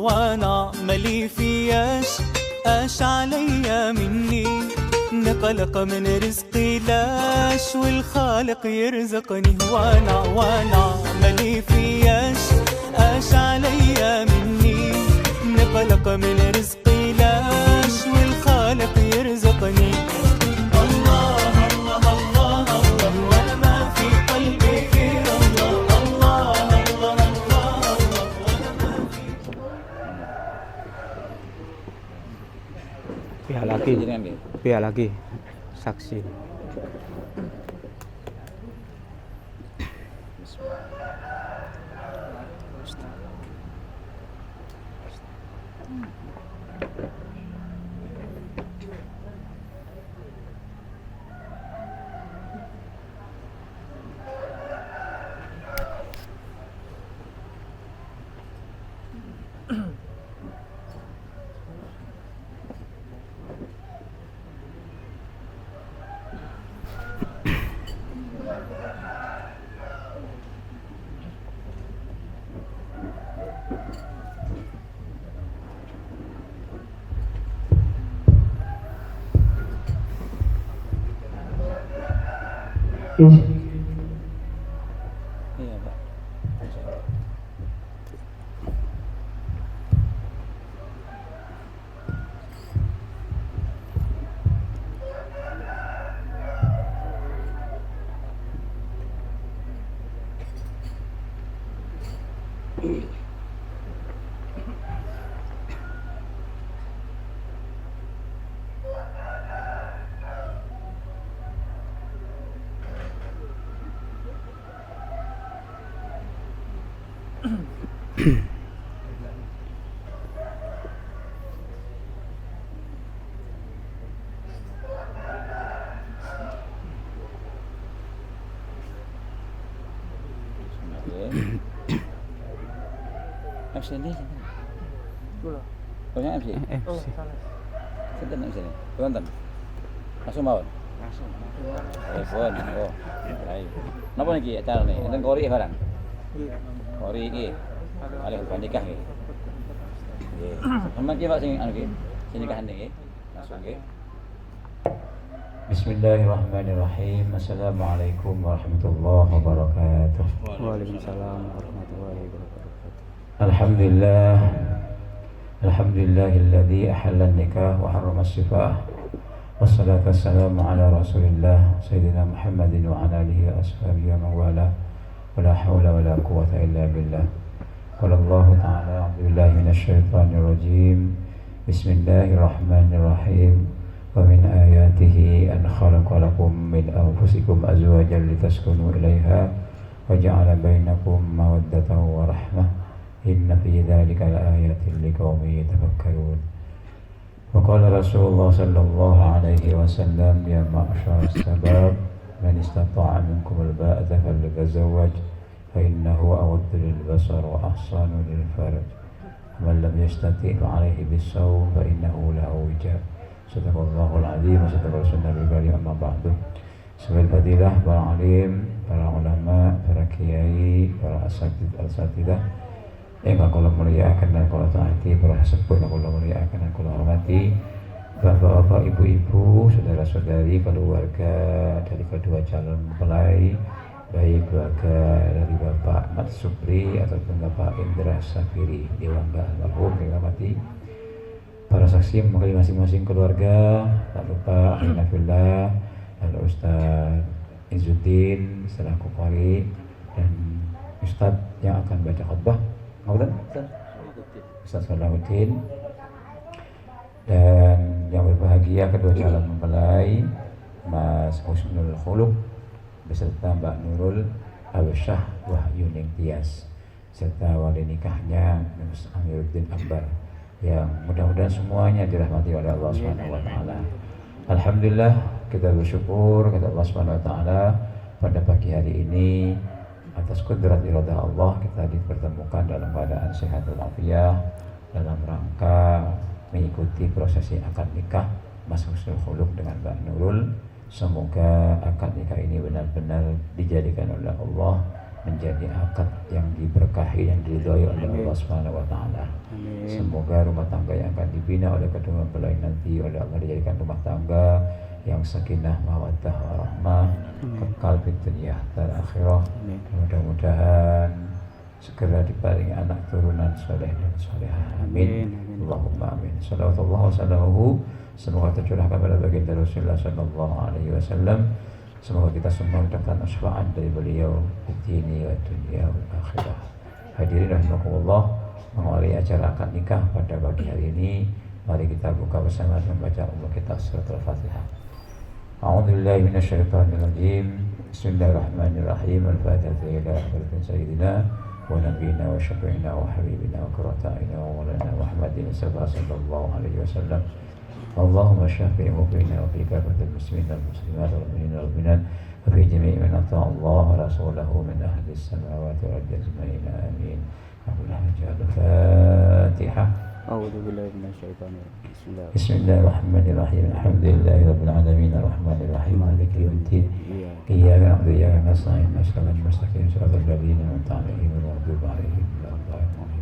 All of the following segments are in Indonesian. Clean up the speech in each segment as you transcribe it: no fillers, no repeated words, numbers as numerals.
وانا مالي فياش اش عليا مني نقلق من رزقي لاش والخالق يرزقني وانا مالي فياش اش عليا مني نقلق من رزقي لاش والخالق يرزقني Pihak lagi saksi. Iya, Pak. MC ini punya MC? Sinten MC ini? Wonten? Langsung mawon? Langsung. Telepon, oh. Baik. Napa niki acarane? Enten kori barang? Nggih. Kori iki. Alih nikah iki. Nggih. Sampeyan ki Pak sing anu ki? Sing nikahan niki? Langsung nggih. Bismillahirrahmanirrahim. Assalamualaikum warahmatullahi wabarakatuh. Waalaikumsalam warahmatullahi wabarakatuh. Alhamdulillah. Alhamdulillahilladzi ahalla an-nikah wa harrama as-sifah. Wassalatu wassalamu ala Rasulillah Sayyidina Muhammadin wa ala alihi wa ashabihi wa mawala. Wa la hawla wa la quwwata illa billah. Qala Allah ta'ala a'udzubillahi minasyaitonir rajim. Bismillahirrahmanirrahim. Wa min ayatihi an khalaqa lakum min anfusikum azwajan litaskunu ilaiha wa ja'ala bainakum mawaddatan wa rahmah. Inna fi dzalika laayatin liqaumin yatafakkarun. Wa qala Rasulullah sallallahu alaihi wasallam ya ma'syar as-sabab man istata'a minkum al-ba'ata falyatazawwaj fa innahu awaddu lil-basar wa ahsanu lil-farj. Man lam yastati' fa 'alaihi bis-sawm fa innahu lahu wija. Sadaqallahul azim wa sadaqa rasulunnabil karim amma ba'du. Sebagai fadilah para alim, para ulama, para kiai, para asatidzah yang kula muliakan dan kula taati, para sepuh yang kula muliakan dan kula hormati, bapak-bapak, ibu-ibu, saudara-saudari, keluarga dari kedua calon mempelai, baik keluarga dari Bapak Mat Supri ataupun Bapak Indra Safiri Dewangga almarhum yang hormati, para saksi mewakili masing-masing keluarga, tak lupa akhirnya fillah dan Ustaz Izzuddin selaku qari dan Ustaz yang akan baca khutbah. Ngapunten, Ustaz Salahuddin, dan yang berbahagia kedua calon mempelai Mas Husnul Khuluq beserta Mbak Nurul Awasyah Wahyuning Tias serta wali nikahnya Mas Amiruddin Akbar yang mudah-mudahan semuanya dirahmati oleh Allah Subhanahu wa taala. Alhamdulillah, kita bersyukur kepada Allah Subhanahu wa taala pada pagi hari ini atas kudrat iradah Allah kita dipertemukan dalam keadaan sehat walafiat dalam rangka mengikuti prosesi akad nikah Mas Husnul Khuluq dengan Mbak Nurul. Semoga akad nikah ini benar-benar dijadikan oleh Allah menjadi akad yang diberkahi dan diridhoi oleh Allah Subhanahu wa taala. Semoga rumah tangga yang akan dibina oleh kedua mempelai nanti oleh Allah dijadikan rumah tangga yang sakinah mawaddah warahmah, kekal di dunia dan akhirah. Mudah-mudahan segera diparingi anak turunan soleh dan solehah. Amin. Allahumma amin. Salawatullah wassalamuhu. Semoga tercurahkan pada baginda Rasulullah sallallahu alaihi wasallam. Semoga kita semua mendapatkan syafaat dari beliau di dunia wa dunia wal akhirah. Hadirin rahimakumullah, mengawali acara akad nikah pada pagi hari ini, mari kita buka bersama dengan membaca kitab surat Al-Fatihah. A'udzubillahi minasyaitonir rajim. Bismillahirrahmanirrahim. Al-Fatihah ila hadratin sayyidina wa nabiyina wa syafi'ina wa habibina wa qurrata'ina wa maulana Muhammadin sallallahu alaihi wasallam. Allahumma syafi'i mu'minina wa fi kafatil muslimin wal muslimat wal mu'minina wal mu'minat wa fi jami'i man ata'a Allah wa rasulahu min ahli as-samawati wal ardi ajma'in. Amin. Al-Fatihah. A'udzu billahi minasyaitonir rajim. Bismillahirrahmanirrahim. Alhamdulillahi rabbil alamin arrahmanir rahim maliki yaumiddin. Iyyaka na'budu wa iyyaka nasta'in. Ihdinas mustaqim shiratal ladzina an'amta 'alaihim ghairil maghdubi 'alaihim waladdallin.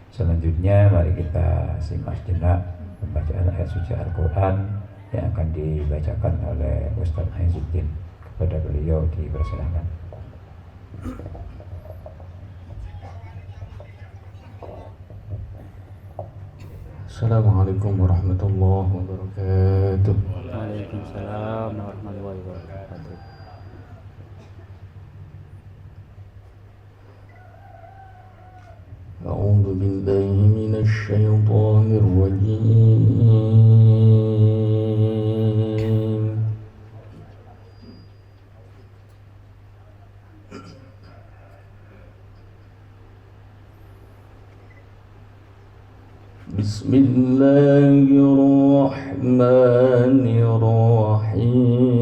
Selanjutnya mari kita simak sejenak pembacaan ayat suci Al-Quran yang akan dibacakan oleh Ustaz Aizuddin. Kepada beliau dipersilahkan. Assalamualaikum warahmatullahi wabarakatuh. Waalaikumsalam warahmatullahi wabarakatuh. أعوذ بالله من الشيطان الرجيم. بسم الله الرحمن الرحيم.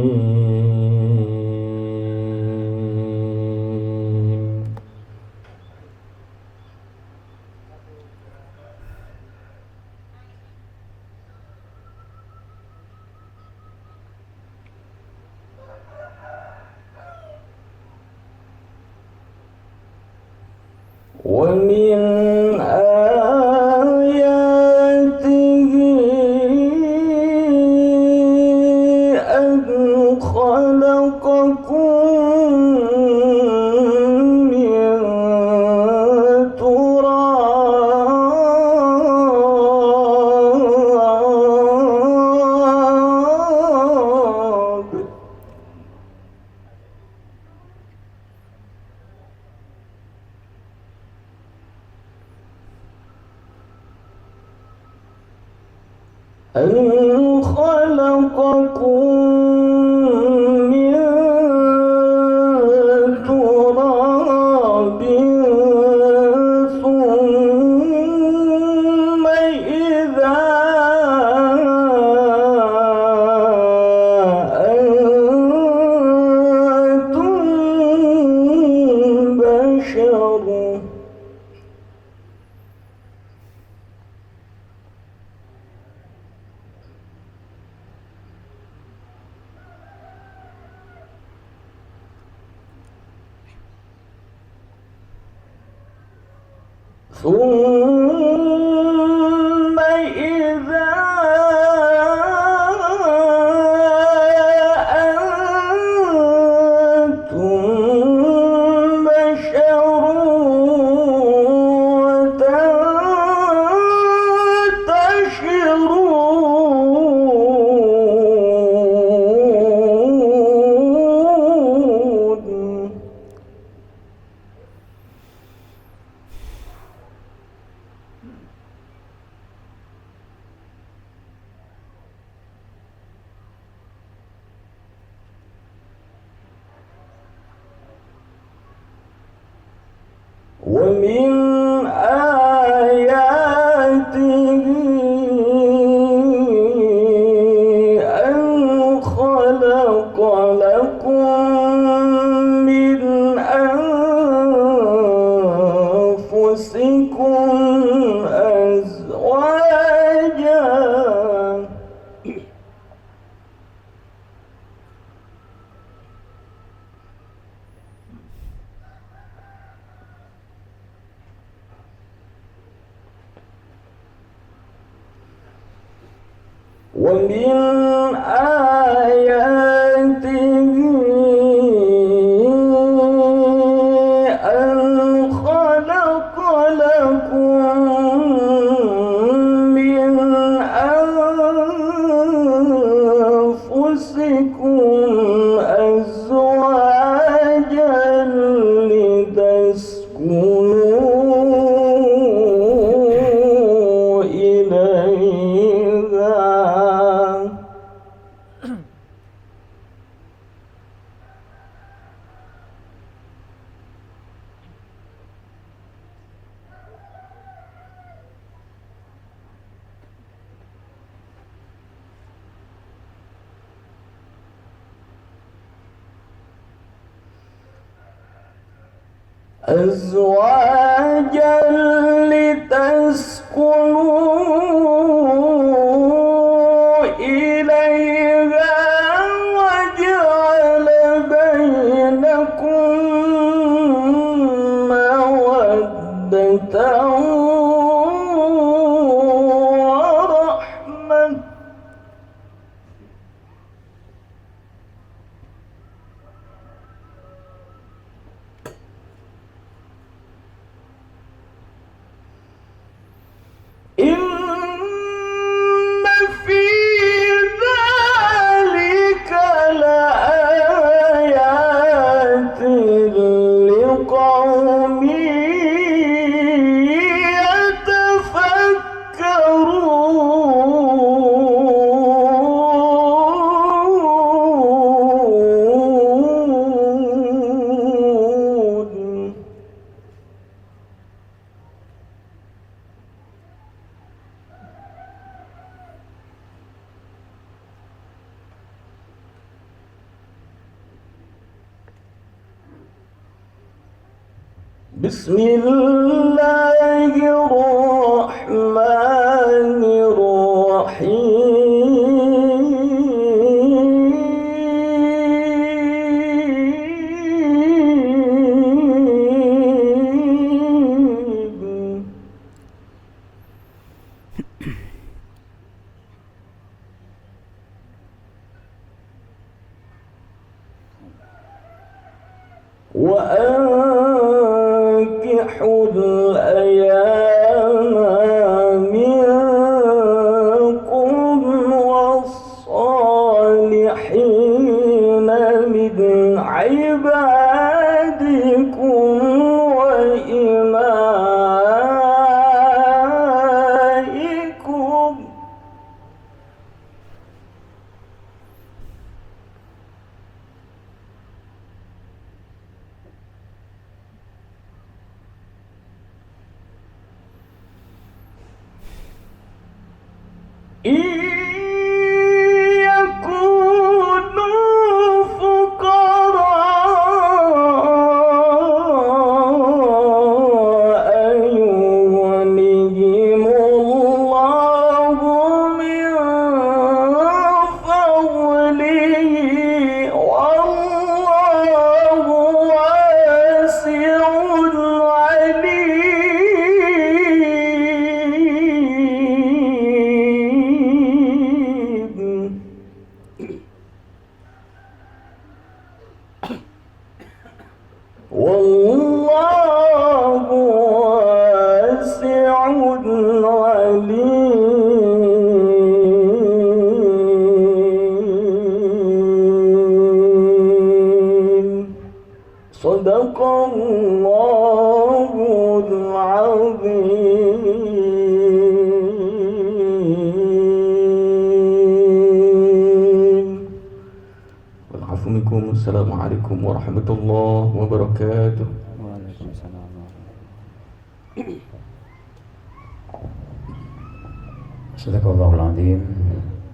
ومن آياته أن خلقكم من تراب أن خلقكم من تراب ثم إذا أنتم بشر ثم إذا أنتم بشر تنتشرون ومن آياته أن خلق لكم من أنفسكم أزواجا ومن آياته أن خلق لكم من أنفسكم أزواجا لتسكنوا إليها أزواجا لتسكنوا إليها وجعل بينكم مودة ورحمة إن في ذلك لآيات لقوم يتفكرون بسم الله الرحمن الرحيم وأنكحوا الأيام منكم والصالحين من عبادكم وإمائكم إن يكونوا فقراء يغنهم الله من فضله والله واسع عليم والله واسع عليم صدق الله العظيم. والعفو منكم. السلام عليكم ورحمة الله وبركاته. Waalaikumsalam warahmatullahi Sadaqallahul Azim.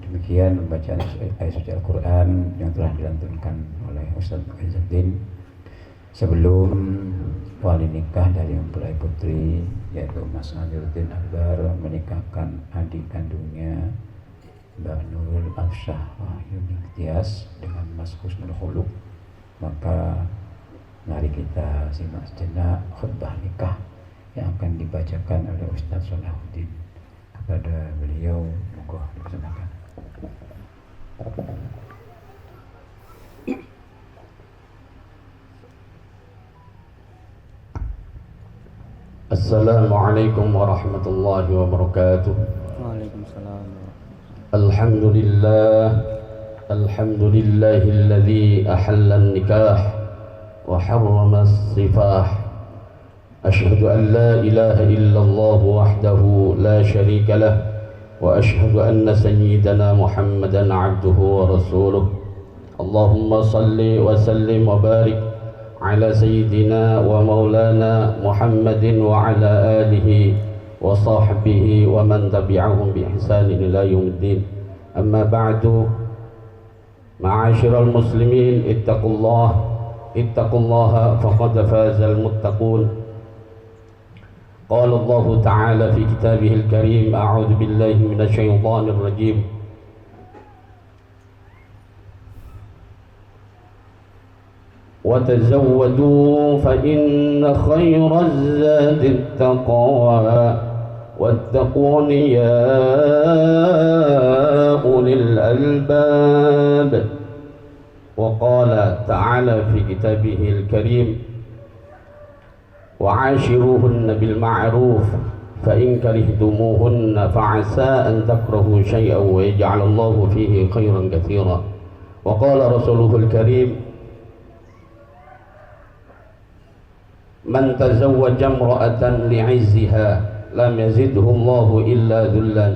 Demikian pembacaan ayat suci Al-Quran yang telah dilantunkan oleh Ustaz Izzuddin. Sebelum wali nikah dari mempelai putri yaitu Mas Naziruddin Akbar menikahkan adik kandungnya Mbak Nurul Afsyah Wahyuni Tias dengan Mas Husnul Khuluq, maka mari kita simak sejenak khutbah nikah yang akan dibacakan oleh Ustaz Salahuddin. Kepada beliau, monggo dipersilakan. السلام عليكم ورحمة الله وبركاته. Waalaikumsalam. الحمد لله الذي أحل النكاح وحرم السفاح. أشهد أن لا إله إلا الله وحده لا شريك له وأشهد أن سيدنا محمدا عبده ورسوله. اللهم صل وسلم وبارك على سيدنا ومولانا محمد وعلى آله وصحبه ومن تبعهم بإحسان إلى يوم الدين. أما بعد، معاشر المسلمين، اتقوا الله فقد فاز المتقون. قال الله تعالى في كتابه الكريم: أعوذ بالله من الشيطان الرجيم. وتزودوا فإن خير الزاد التقوى واتقون يا أولي الألباب. وقال تعالى في كتابه الكريم: وعاشروهن بالمعروف فإن كرهتموهن فعسى أن تكرهوا شيئا ويجعل الله فيه خيرا كثيرا. وقال رسوله الكريم: من تزوج امرأة لعزها لم يزده الله إلا ذلا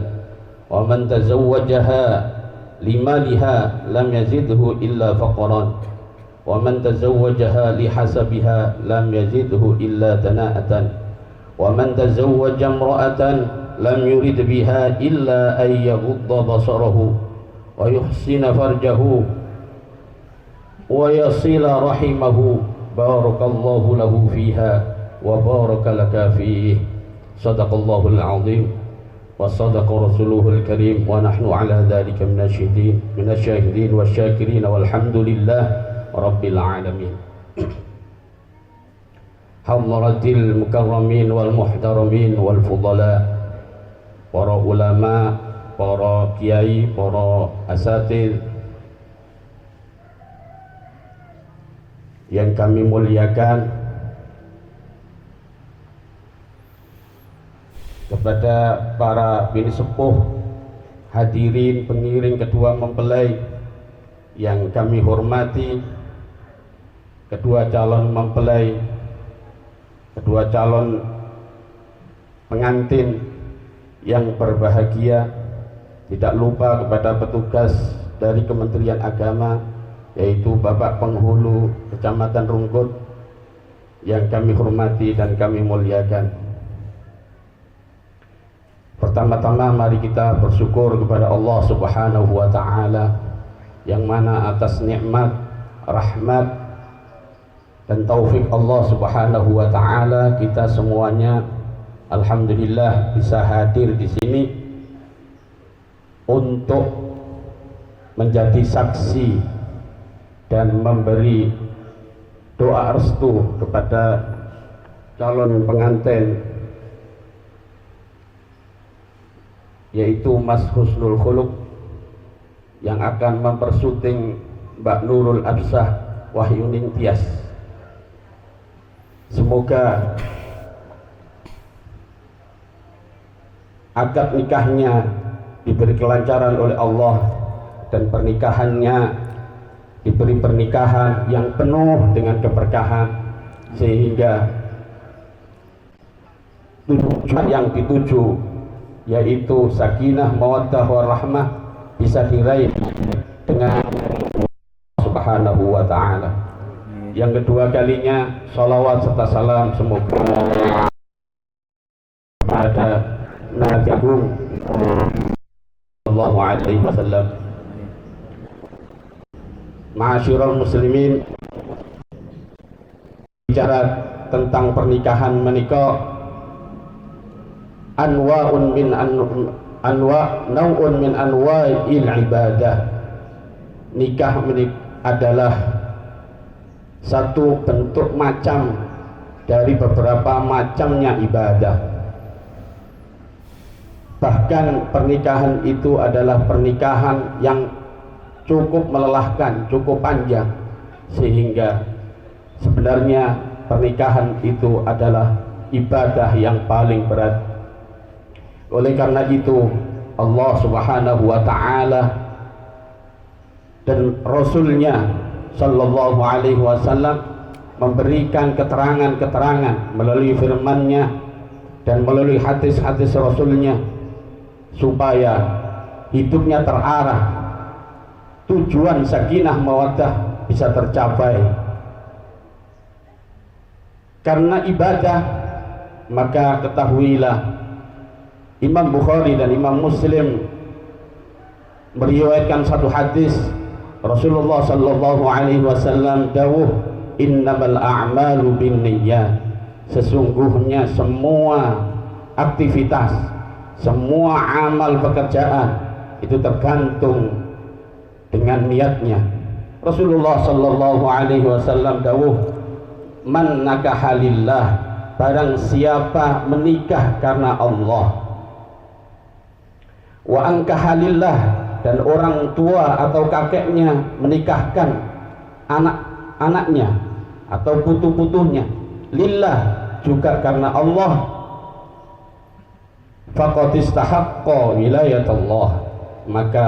ومن تزوجها لمالها لم يزده إلا فقرا ومن تزوجها لحسبها لم يزده إلا دناءة ومن تزوج امرأة لم يرد بها إلا أن يغض بصره ويحسن فرجه ويصل رحمه بارك الله له فيها وبارك لك فيه. صدق الله العظيم وصدق رسوله الكريم ونحن على ذلك من الشاهدين والشاكرين والحمد لله رب العالمين. حضرة المكرمين والمحترمين والفضلاء، para ulama, para kiai, para asatidz yang kami muliakan, kepada para bini sepuh, hadirin pengiring kedua mempelai yang kami hormati, kedua calon mempelai, kedua calon pengantin yang berbahagia, tidak lupa kepada petugas dari Kementerian Agama, yaitu Bapak Penghulu Kecamatan Rungkut yang kami hormati dan kami muliakan. Pertama-tama mari kita bersyukur kepada Allah Subhanahu wa taala yang mana atas nikmat, rahmat dan taufik Allah Subhanahu wa taala kita semuanya alhamdulillah bisa hadir di sini untuk menjadi saksi dan memberi doa restu kepada calon pengantin, yaitu Mas Husnul Khuluq yang akan mempersyuting Mbak Nurul Absah Wahyuning Tias. Semoga akad nikahnya diberi kelancaran oleh Allah dan pernikahannya diberi pernikahan yang penuh dengan keberkahan, sehingga tujuan yang dituju yaitu sakinah, mawaddah, warahmah bisa diraih dengan Subhanahu wa ta'ala. Yang kedua kalinya salawat serta salam semoga pada Nabi Agung sallallahu alaihi wasallam. Ma'asyiral muslimin, bicara tentang pernikahan menikah, nau'un min anwa'il ibadah. Nikah adalah satu bentuk macam dari beberapa macamnya ibadah. Bahkan pernikahan itu adalah pernikahan yang cukup melelahkan, cukup panjang, sehingga sebenarnya pernikahan itu adalah ibadah yang paling berat. Oleh karena itu Allah Subhanahu wa ta'ala dan Rasulnya Sallallahu Alaihi Wasallam memberikan keterangan-keterangan melalui firman-Nya dan melalui hadis-hadis Rasulnya supaya hidupnya terarah, tujuan sakinah mawaddah bisa tercapai. Karena ibadah, maka ketahuilah Imam Bukhari dan Imam Muslim meriwayatkan satu hadis Rasulullah Sallallahu Alaihi Wasallam dawuh, innamal a'malu binniyat, sesungguhnya semua aktivitas, semua amal pekerjaan itu tergantung dengan niatnya. Rasulullah Sallallahu Alaihi Wasallam dawuh, man nakaha lillah, barang siapa menikah karena Allah, wa ankaha lillah, dan orang tua atau kakeknya menikahkan anak-anaknya atau putu-putunya lillah, juga karena Allah, faqad istahaqqa wilayatullah, maka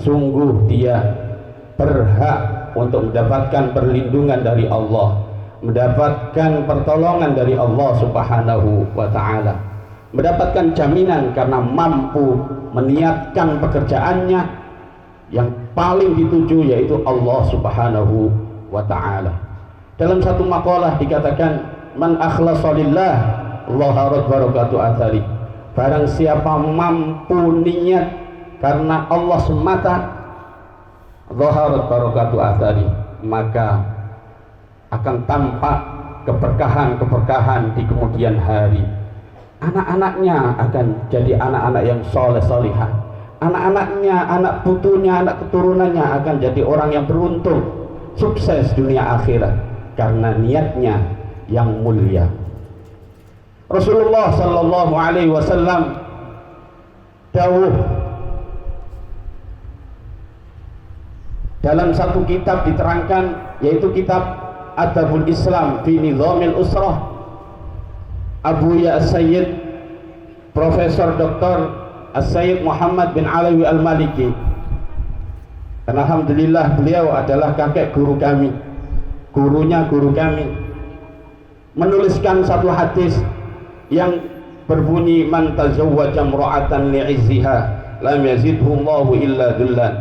sungguh dia berhak untuk mendapatkan perlindungan dari Allah, mendapatkan pertolongan dari Allah Subhanahu wa ta'ala, mendapatkan jaminan karena mampu meniatkan pekerjaannya yang paling dituju, yaitu Allah Subhanahu wa ta'ala. Dalam satu makalah dikatakan, man akhlasa lillah Allah arad barakatu athari, barang siapa mampu niat karena Allah semata, zaharat barakatu athari, maka akan tampak keberkahan-keberkahan di kemudian hari. Anak-anaknya akan jadi anak-anak yang soleh solihah, anak-anaknya, anak putunya, anak keturunannya akan jadi orang yang beruntung, sukses dunia akhirat karena niatnya yang mulia. Rasulullah Sallallahu Alaihi Wasallam dawuh dalam satu kitab diterangkan, yaitu kitab Adabul Islam fi Nizamil Usrah, Abu Ya As-Sayyid Profesor Dr. As-Sayyid Muhammad bin Alawi Al-Maliki, dan alhamdulillah beliau adalah kakek guru kami, gurunya guru kami, menuliskan satu hadis yang berbunyi, man tazawwaja imra'atan li'izziha lam yazidhu Allahu illa dhullan,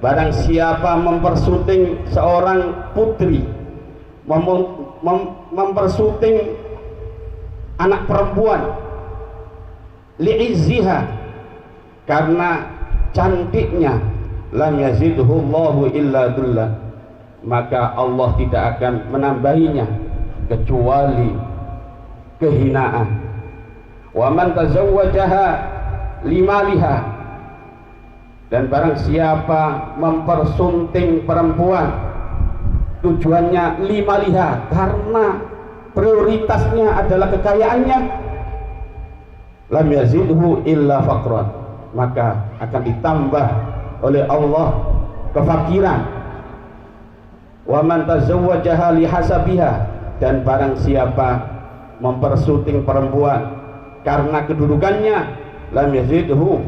barang siapa mempersuting seorang putri, mempersuting anak perempuan li'izziha, karena cantiknya, lam yazidhu Allahu illa dhullan, maka Allah tidak akan menambahinya kecuali kehinaan. Wa man tazawwajaha limaliha, dan barang siapa mempersunting perempuan tujuannya limaliha, karena prioritasnya adalah kekayaannya, lam yazidhu illa faqran, maka akan ditambah oleh Allah kefakiran. Wa man tazawwajaha lihasabiha, dan barang siapa mempersuting perempuan karena kedudukannya, lam yazidhu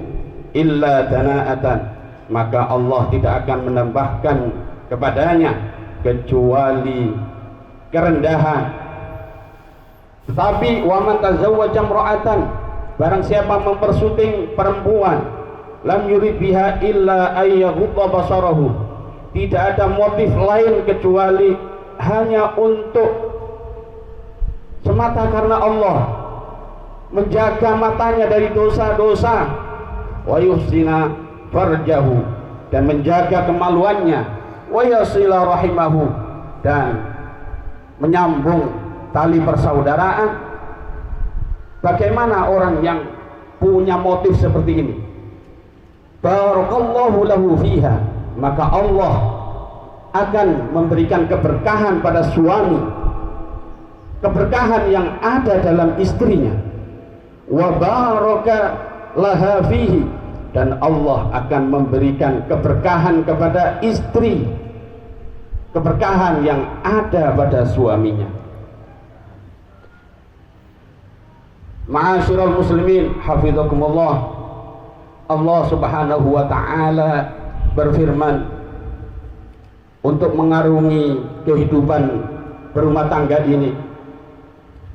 illa dana'atan, maka Allah tidak akan menambahkan kepadanya kecuali kerendahan. Tetapi wa man tazawwaja imra'atan, barang siapa mempersuting perempuan, lam yurid biha illa ayyaghudda basarahu, tidak ada motif lain kecuali hanya untuk semata karena Allah, menjaga matanya dari dosa-dosa, wa yuhsina farjahu, dan menjaga kemaluannya, wa yasila rahimahu, dan menyambung tali persaudaraan. Bagaimana orang yang punya motif seperti ini? Barakallahu lahu fiha, maka Allah akan memberikan keberkahan pada suami, keberkahan yang ada dalam istrinya. Wa baraka laha fihi, dan Allah akan memberikan keberkahan kepada istri, keberkahan yang ada pada suaminya. Ma'asyiral muslimin hafizakumullah, Allah Subhanahu wa taala berfirman untuk mengarungi kehidupan berumah tangga ini.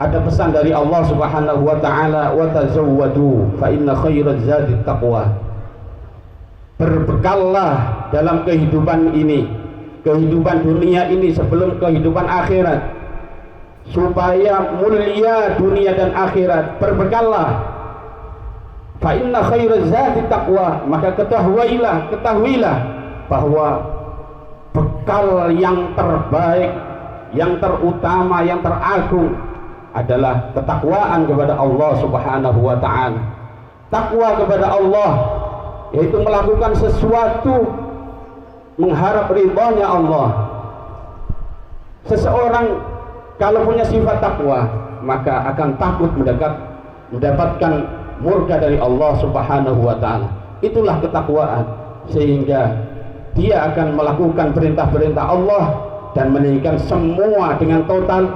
Ada pesan dari Allah Subhanahu wa taala, wa tazawwadu fa inna khairaz zadi taqwa. Berbekallah dalam kehidupan ini, kehidupan dunia ini sebelum kehidupan akhirat, supaya mulia dunia dan akhirat. Berbekallah, fa inna khairaz zadi taqwa, maka ketahuilah bahwa bekal yang terbaik, yang terutama, yang teragung adalah ketakwaan kepada Allah Subhanahu wa taala. Takwa kepada Allah yaitu melakukan sesuatu mengharap ridhanya Allah. Seseorang kalau punya sifat takwa, maka akan takut mendapatkan murka dari Allah Subhanahu wa taala. Itulah ketakwaan, sehingga dia akan melakukan perintah-perintah Allah dan meninggalkan semua dengan total,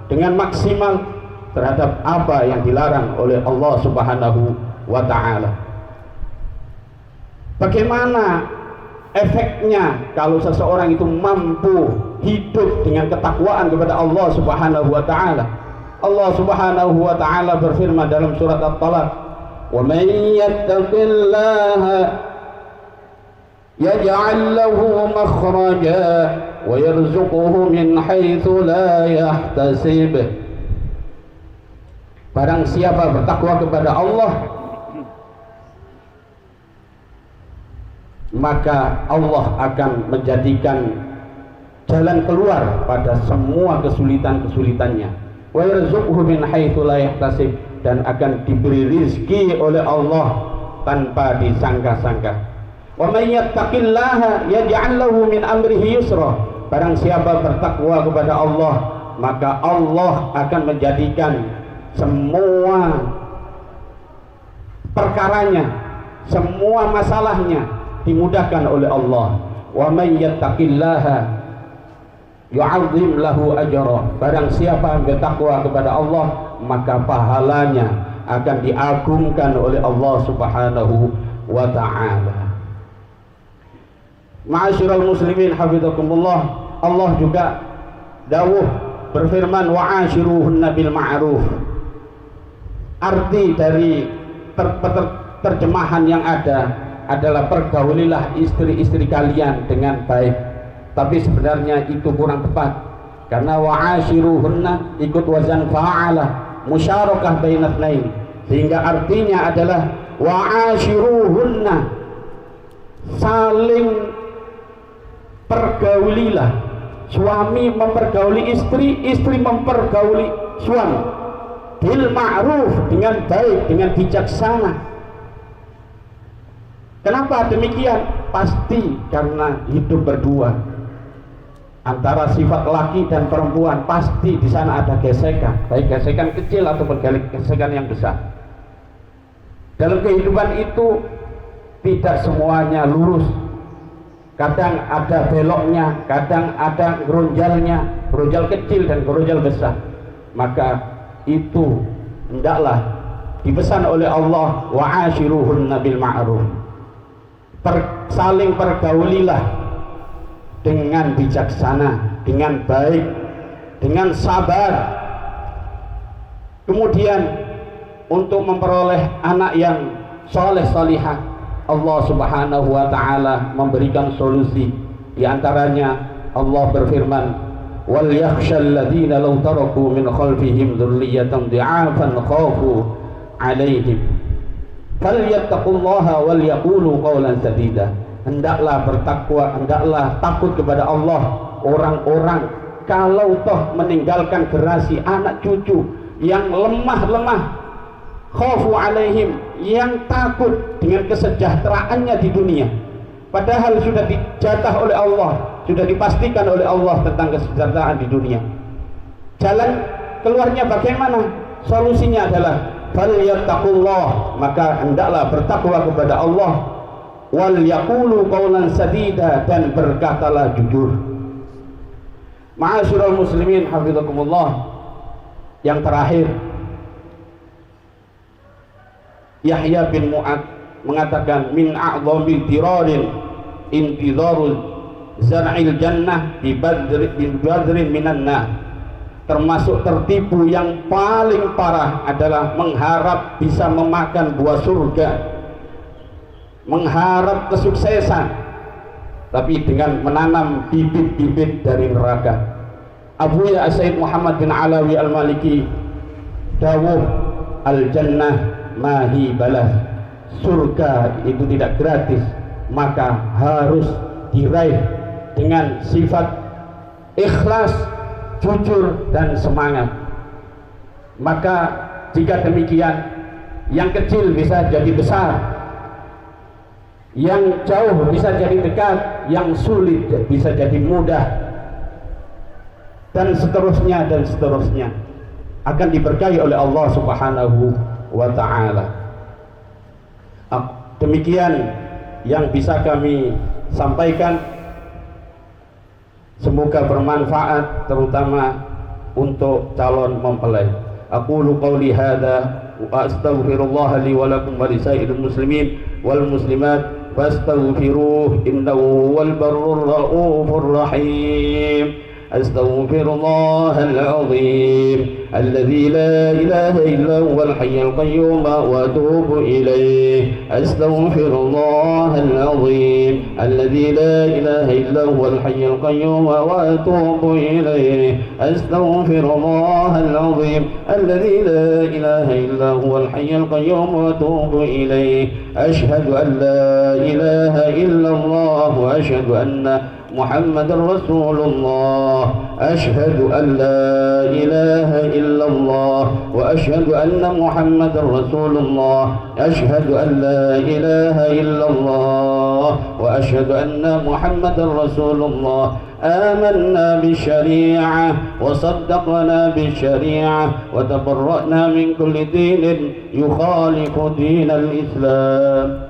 dengan maksimal terhadap apa yang dilarang oleh Allah Subhanahu wa taala. Bagaimana efeknya kalau seseorang itu mampu hidup dengan ketakwaan kepada Allah Subhanahu wa taala? Allah Subhanahu wa taala berfirman dalam surat At-Talaq, "Wa man yattaqillaha yaj'al lahu makhraja wa yarzuquhu min haitsu la yahtasib." Barang siapa bertakwa kepada Allah, maka Allah akan menjadikan jalan keluar pada semua kesulitan-kesulitannya. Wa yarzuquhu min haitsu la yahtasib, dan akan diberi rizki oleh Allah tanpa disangka-sangka. Wa may yattaqillaha yaj'al lahu min amrihi yusra. Barang siapa bertakwa kepada Allah, maka Allah akan menjadikan semua perkaranya, semua masalahnya dimudahkan oleh Allah. Wa may yattaqillaha yu'azzim lahu ajra. Barang siapa bertakwa kepada Allah, maka pahalanya akan diagungkan oleh Allah Subhanahu wa taala. Ma'asyiral muslimin hafizakumullah, Allah juga dawuh berfirman, wa'ashiruhunna bil ma'ruf. Arti dari terjemahan yang ada adalah pergaulilah istri-istri kalian dengan baik. Tapi sebenarnya itu kurang tepat, karena wa'ashiruhunna ikut wazan fa'ala, musyarakah bainatnain, sehingga artinya adalah wa'ashiruhunna, saling pergaulilah, suami mempergauli istri, istri mempergauli suami bil ma'ruf, dengan baik, dengan bijaksana. Kenapa demikian? Pasti karena hidup berdua antara sifat laki dan perempuan, pasti di sana ada gesekan, baik gesekan kecil ataupun gesekan yang besar. Dalam kehidupan itu tidak semuanya lurus, kadang ada beloknya, kadang ada geronjalnya, geronjal kecil dan geronjal besar. Maka itu hendaklah dipesan oleh Allah, wa'ashiruhunna bil ma'ruf. Saling pergaulilah dengan bijaksana, dengan baik, dengan sabar. Kemudian untuk memperoleh anak yang soleh solihah, Allah Subhanahu wa taala memberikan solusi. Di antaranya Allah berfirman, wal yakhshal ladzina law taraku min khalfihim dzurriyyatan dhi'afan khafu 'alaihim falyattaqullaha wal yaqulu qawlan sadida. Hendaklah bertakwa, hendaklah takut kepada Allah orang-orang kalau toh meninggalkan generasi anak cucu yang lemah, khafu alaihim, yang takut dengan kesejahteraannya di dunia, padahal sudah dijatah oleh Allah, sudah dipastikan oleh Allah tentang kesejahteraan di dunia. Jalan keluarnya bagaimana? Solusinya adalah falyattaqullah, maka hendaklah bertakwa kepada Allah, wal yaqulu qawlan sadida, dan berkatalah jujur. Ma'asyiral muslimin hafizakumullah, yang terakhir Yahya bin Mu'ad mengatakan min a'dhamil dirarin intidharul zar'il jannah bi badrin minan nar. Termasuk tertipu yang paling parah adalah mengharap bisa memakan buah surga, mengharap kesuksesan, tapi dengan menanam bibit-bibit dari neraka. Abu Ya Said Muhammad bin Alawi Al-Maliki dawuh al-jannah mahi balas, surga itu tidak gratis, maka harus diraih dengan sifat ikhlas, jujur dan semangat. Maka jika demikian, yang kecil bisa jadi besar, yang jauh bisa jadi dekat, yang sulit bisa jadi mudah, dan seterusnya akan diberkahi oleh Allah Subhanahu wa ta'ala. Demikian yang bisa kami sampaikan, semoga bermanfaat terutama untuk calon mempelai. Aqulu qawli hadza wa astaghfirullah li wa lakum wa lisairil muslimin wal muslimat fastaghfiruhu innahu wal barrur raufur rahim. أستغفر الله العظيم الذي لا إله إلا هو الحي القيوم وأتوب إليه. أستغفر الله العظيم الذي لا إله إلا هو الحي القيوم وأتوب إليه. أستغفر الله العظيم الذي لا إله إلا هو الحي القيوم وأتوب إليه. أشهد أن لا إله إلا الله وأشهد أن محمد رسول الله. أشهد أن لا إله إلا الله وأشهد أن محمد رسول الله. أشهد أن لا إله إلا الله وأشهد أن محمد رسول الله. آمنا بالشريعة وصدقنا بالشريعة وتبرأنا من كل دين يخالف دين الإسلام.